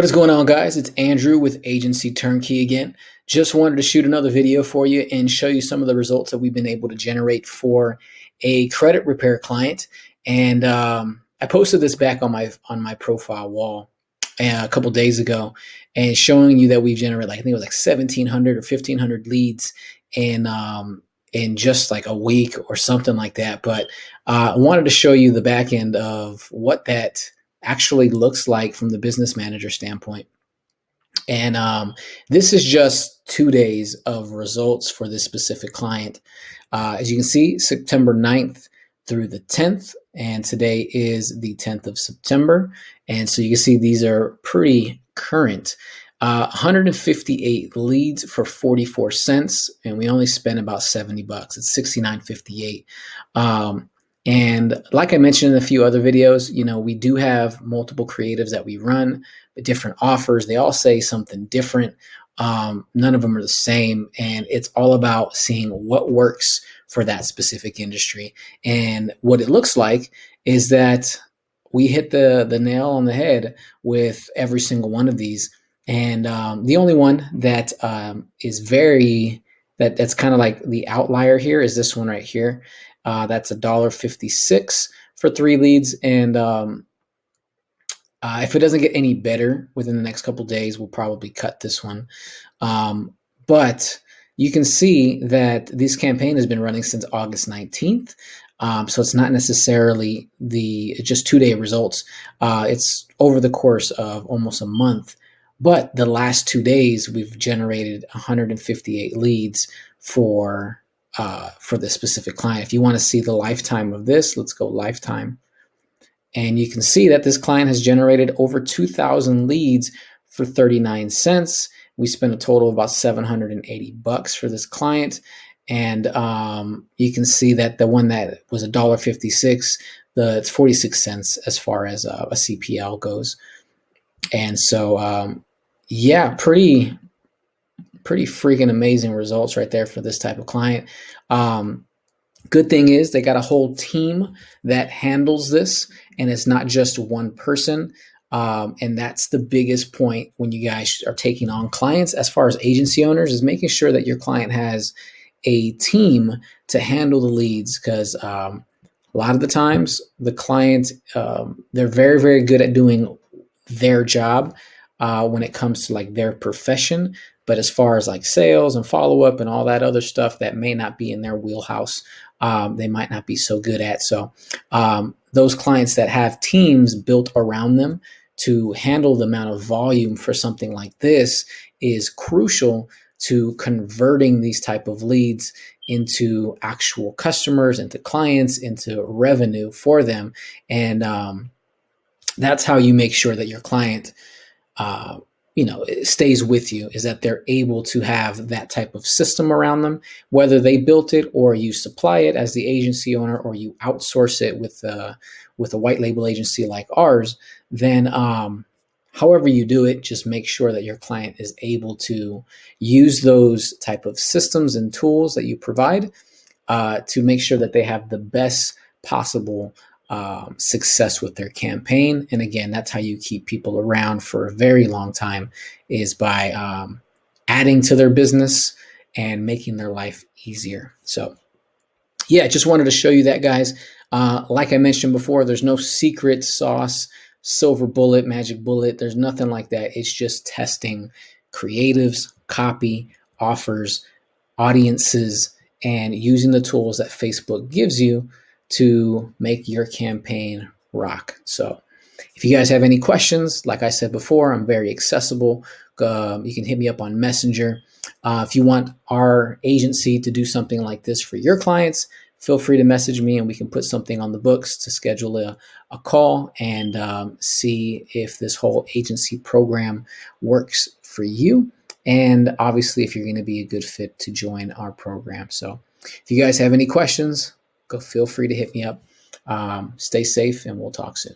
What is going on, guys? It's Andrew with Agency Turnkey again. Just wanted to shoot another video for you and show you some of the results that we've been able to generate for a credit repair client. And I posted this back on my profile wall a couple days ago, and showing you that we generated, I think it was like 1,700 or 1,500 leads in just like a week or something like that. But I wanted to show you the back end of what that actually looks like from the business manager standpoint. And this is just 2 days of results for this specific client. As you can see, September 9th through the 10th, and today is the 10th of September. And so you can see these are pretty current. 158 leads for 44 cents, and we only spent about 70 bucks. It's $69.58. And like I mentioned in a few other videos, we do have multiple creatives that we run, but different offers. They all say something different. None of them are the same. And it's all about seeing what works for that specific industry. And what it looks like is that we hit the nail on the head with every single one of these. And the only one that is that's kind of like the outlier here is this one right here. That's $1.56 for 3 leads. And if it doesn't get any better within the next couple days, we'll probably cut this one. But you can see that this campaign has been running since August 19th. So it's not necessarily just 2-day results. It's over the course of almost a month. But the last 2 days, we've generated 158 leads for this specific client. If you want to see the lifetime of this, let's go lifetime. And you can see that this client has generated over 2,000 leads for 39 cents. We spent a total of about 780 bucks for this client. And you can see that the one that was $1.56, it's 46 cents as far as a CPL goes. And so, yeah, pretty freaking amazing results right there for this type of client. Good thing is they got a whole team that handles this, and it's not just one person. And that's the biggest point when you guys are taking on clients as far as agency owners, is making sure that your client has a team to handle the leads. Because a lot of the times the clients, they're very, very good at doing their job when it comes to like their profession. But as far as like sales and follow-up and all that other stuff that may not be in their wheelhouse, they might not be so good at. So those clients that have teams built around them to handle the amount of volume for something like this is crucial to converting these type of leads into actual customers, into clients, into revenue for them. And that's how you make sure that your client it stays with you, is that they're able to have that type of system around them, whether they built it or you supply it as the agency owner, or you outsource it with a white label agency like ours. Then however you do it, just make sure that your client is able to use those type of systems and tools that you provide to make sure that they have the best possible success with their campaign. And again, that's how you keep people around for a very long time, is by adding to their business and making their life easier. So yeah, just wanted to show you that, guys. Like I mentioned before, there's no secret sauce, silver bullet, magic bullet. There's nothing like that. It's just testing creatives, copy, offers, audiences, and using the tools that Facebook gives you to make your campaign rock. So if you guys have any questions, like I said before, I'm very accessible. You can hit me up on Messenger. If you want our agency to do something like this for your clients, feel free to message me and we can put something on the books to schedule a call and see if this whole agency program works for you. And obviously, if you're going to be a good fit to join our program. So if you guys have any questions, feel free to hit me up. Stay safe, and we'll talk soon.